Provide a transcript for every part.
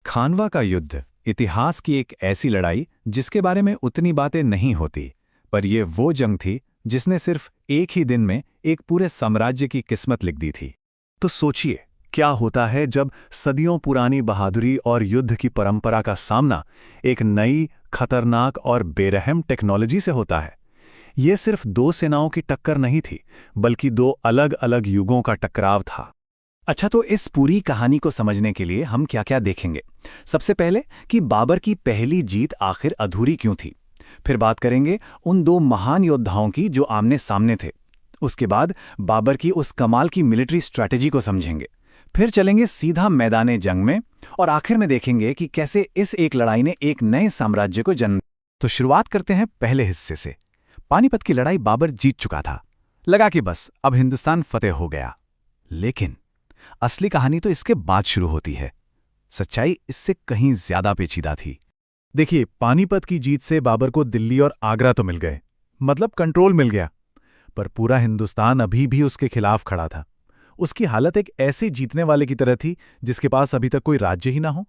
खानवा का युद्ध इतिहास की एक ऐसी लड़ाई जिसके बारे में उतनी बातें नहीं होती, पर यह वो जंग थी जिसने सिर्फ एक ही दिन में एक पूरे साम्राज्य की किस्मत लिख दी थी। तो सोचिए, क्या होता है जब सदियों पुरानी बहादुरी और युद्ध की परंपरा का सामना एक नई, खतरनाक और बेरहम टेक्नोलॉजी से होता है। ये सिर्फ दो सेनाओं की टक्कर नहीं थी, बल्कि दो अलग अलग युगों का टकराव था। अच्छा, तो इस पूरी कहानी को समझने के लिए हम क्या क्या देखेंगे? सबसे पहले कि बाबर की पहली जीत आखिर अधूरी क्यों थी। फिर बात करेंगे उन दो महान योद्धाओं की जो आमने सामने थे। उसके बाद बाबर की उस कमाल की मिलिट्री स्ट्रैटेजी को समझेंगे। फिर चलेंगे सीधा मैदाने जंग में, और आखिर में देखेंगे कि कैसे इस एक लड़ाई ने एक नए साम्राज्य को जन्म। तो शुरुआत करते हैं पहले हिस्से से। पानीपत की लड़ाई बाबर जीत चुका था, लगा कि बस अब हिंदुस्तान फतेह हो गया। लेकिन असली कहानी तो इसके बाद शुरू होती है। सच्चाई इससे कहीं ज्यादा पेचीदा थी। देखिए, पानीपत की जीत से बाबर को दिल्ली और आगरा तो मिल गए, मतलब कंट्रोल मिल गया, पर पूरा हिंदुस्तान अभी भी उसके खिलाफ खड़ा था। उसकी हालत एक ऐसे जीतने वाले की तरह थी जिसके पास अभी तक कोई राज्य ही ना हो,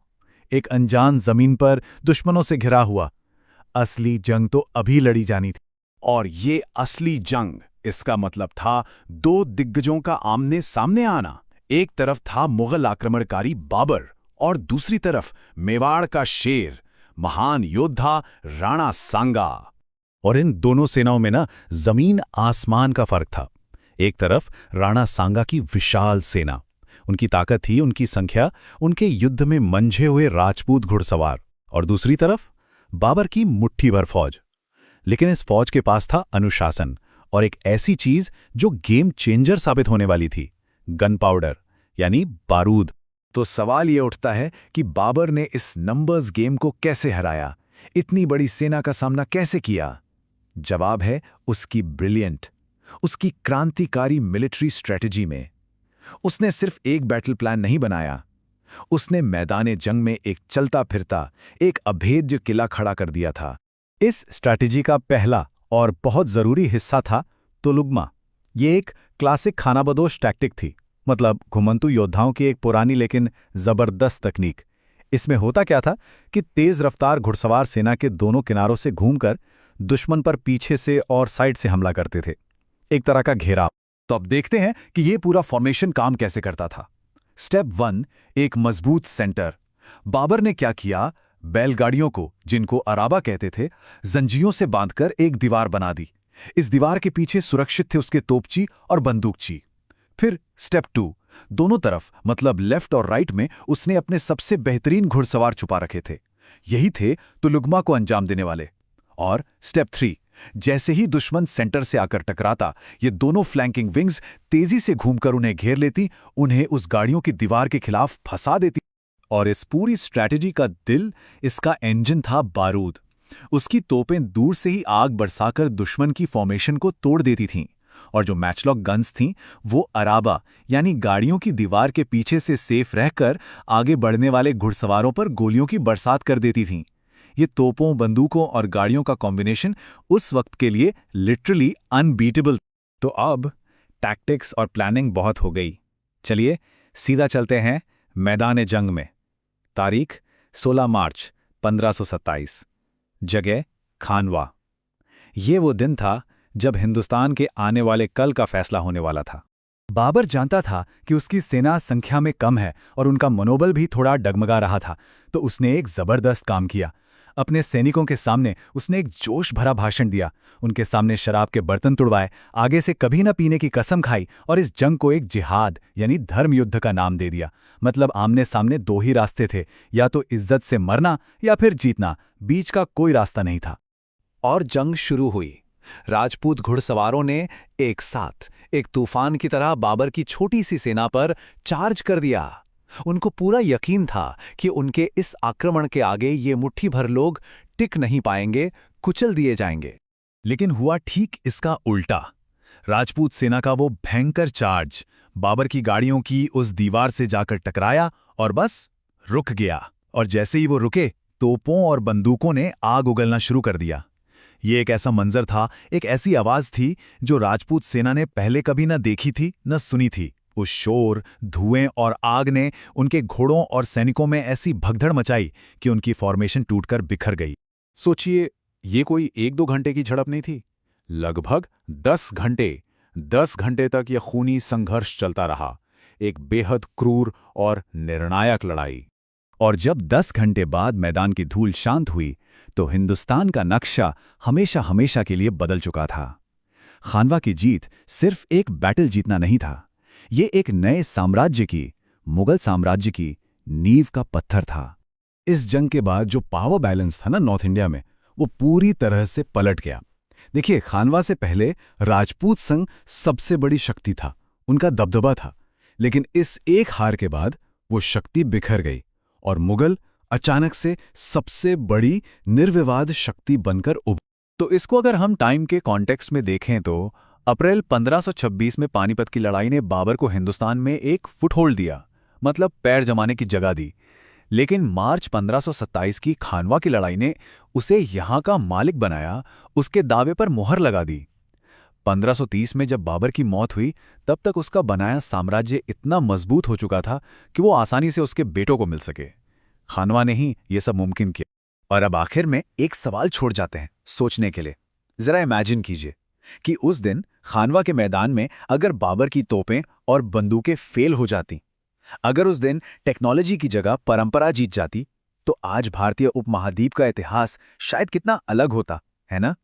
एक अनजान जमीन पर दुश्मनों से घिरा हुआ। असली जंग तो अभी लड़ी जानी थी। और ये असली जंग, इसका मतलब था दो दिग्गजों का आमने सामने आना। एक तरफ था मुगल आक्रमणकारी बाबर और दूसरी तरफ मेवाड़ का शेर, महान योद्धा राणा सांगा। और इन दोनों सेनाओं में ना जमीन आसमान का फर्क था। एक तरफ राणा सांगा की विशाल सेना, उनकी ताकत थी, उनकी संख्या, उनके युद्ध में मंझे हुए राजपूत घुड़सवार, और दूसरी तरफ बाबर की मुट्ठी भर फौज। लेकिन इस फौज के पास था अनुशासन और एक ऐसी चीज जो गेम चेंजर साबित होने वाली थी, गन पाउडर यानी बारूद। तो सवाल ये उठता है कि बाबर ने इस नंबर्स गेम को कैसे हराया, इतनी बड़ी सेना का सामना कैसे किया? जवाब है उसकी ब्रिलियंट, उसकी क्रांतिकारी मिलिट्री स्ट्रेटजी में। उसने सिर्फ एक बैटल प्लान नहीं बनाया, उसने मैदाने जंग में एक चलता फिरता, एक अभेद्य किला खड़ा कर दिया था। इस स्ट्रैटेजी का पहला और बहुत जरूरी हिस्सा था तुलुगमा। ये एक क्लासिक खानाबदोश टैक्टिक थी, मतलब घुमंतु योद्धाओं की एक पुरानी लेकिन जबरदस्त तकनीक। इसमें होता क्या था कि तेज रफ्तार घुड़सवार सेना के दोनों किनारों से घूमकर दुश्मन पर पीछे से और साइड से हमला करते थे, एक तरह का घेराव। तो अब देखते हैं कि ये पूरा फॉर्मेशन काम कैसे करता था। स्टेप 1, एक मजबूत सेंटर। बाबर ने क्या किया, बैलगाड़ियों को, जिनको अराबा कहते थे, जंजीरों से बांधकर एक दीवार बना दी। इस दीवार के पीछे सुरक्षित थे उसके तोपची और बंदूकची। फिर स्टेप 2, दोनों तरफ मतलब लेफ्ट और राइट में उसने अपने सबसे बेहतरीन घुड़सवार छुपा रखे थे। यही थे तुलुगमा को अंजाम देने वाले। और स्टेप 3, जैसे ही दुश्मन सेंटर से आकर टकराता, ये दोनों फ्लैंकिंग विंग्स तेजी से घूमकर उन्हें घेर लेती, उन्हें उस गाड़ियों की दीवार के खिलाफ फंसा देती। और इस पूरी स्ट्रैटेजी का दिल, इसका इंजन था बारूद। उसकी तोपें दूर से ही आग बरसाकर दुश्मन की फॉर्मेशन को तोड़ देती थीं, और जो मैचलॉक गन्स थीं वो अराबा यानी गाड़ियों की दीवार के पीछे से सेफ रहकर आगे बढ़ने वाले घुड़सवारों पर गोलियों की बरसात कर देती थीं। ये तोपों, बंदूकों और गाड़ियों का कॉम्बिनेशन उस वक्त के लिए लिटरली अनबीटेबल। तो अब टैक्टिक्स और प्लानिंग बहुत हो गई। चलिए सीधा चलते हैं मैदान जंग में। तारीख 16 मार्च 1527, जगह खानवा। ये वो दिन था जब हिंदुस्तान के आने वाले कल का फैसला होने वाला था। बाबर जानता था कि उसकी सेना संख्या में कम है और उनका मनोबल भी थोड़ा डगमगा रहा था, तो उसने एक जबरदस्त काम किया। अपने सैनिकों के सामने उसने एक जोश भरा भाषण दिया, उनके सामने शराब के बर्तन तुड़वाए, आगे से कभी न पीने की कसम खाई और इस जंग को एक जिहाद यानी धर्म युद्ध का नाम दे दिया। मतलब आमने सामने दो ही रास्ते थे, या तो इज्जत से मरना या फिर जीतना, बीच का कोई रास्ता नहीं था। और जंग शुरू हुई। राजपूत घुड़सवारों ने एक साथ एक तूफान की तरह बाबर की छोटी सी सेना पर चार्ज कर दिया। उनको पूरा यकीन था कि उनके इस आक्रमण के आगे ये मुट्ठी भर लोग टिक नहीं पाएंगे, कुचल दिए जाएंगे। लेकिन हुआ ठीक इसका उल्टा। राजपूत सेना का वो भयंकर चार्ज बाबर की गाड़ियों की उस दीवार से जाकर टकराया और बस रुक गया। और जैसे ही वो रुके, तोपों और बंदूकों ने आग उगलना शुरू कर दिया। ये एक ऐसा मंजर था, एक ऐसी आवाज थी जो राजपूत सेना ने पहले कभी न देखी थी न सुनी थी। उस शोर, धुएं और आग ने उनके घोड़ों और सैनिकों में ऐसी भगदड़ मचाई कि उनकी फॉर्मेशन टूटकर बिखर गई। सोचिए, ये कोई 1-2 घंटे की झड़प नहीं थी, लगभग 10 घंटे तक यह खूनी संघर्ष चलता रहा, एक बेहद क्रूर और निर्णायक लड़ाई। और जब 10 घंटे बाद मैदान की धूल शांत हुई तो हिंदुस्तान का नक्शा हमेशा हमेशा के लिए बदल चुका था। खानवा की जीत सिर्फ एक बैटल जीतना नहीं था, ये एक नए साम्राज्य की, मुगल साम्राज्य की नींव का पत्थर था। इस जंग के बाद जो पावर बैलेंस था ना नॉर्थ इंडिया में, वो पूरी तरह से पलट गया। देखिए, खानवा से पहले राजपूत संघ सबसे बड़ी शक्ति था, उनका दबदबा था, लेकिन इस एक हार के बाद वो शक्ति बिखर गई और मुगल अचानक से सबसे बड़ी निर्विवाद शक्ति बनकर उभरे। तो इसको अगर हम टाइम के कॉन्टेक्स्ट में देखें तो अप्रैल 1526 में पानीपत की लड़ाई ने बाबर को हिंदुस्तान में एक फुटहोल्ड दिया, मतलब पैर जमाने की जगह दी। लेकिन मार्च 1527 की खानवा की लड़ाई ने उसे यहां का मालिक बनाया, उसके दावे पर मुहर लगा दी। 1530 में जब बाबर की मौत हुई तब तक उसका बनाया साम्राज्य इतना मजबूत हो चुका था कि वो आसानी से उसके बेटों को मिल सके। खानवा ने ही ये सब मुमकिन किया। और अब आखिर में एक सवाल छोड़ जाते हैं सोचने के लिए। जरा इमेजिन कीजिए कि उस दिन खानवा के मैदान में अगर बाबर की तोपें और बंदूकें फेल हो जाती, अगर उस दिन टेक्नोलॉजी की जगह परंपरा जीत जाती, तो आज भारतीय उपमहाद्वीप का इतिहास शायद कितना अलग होता, है ना?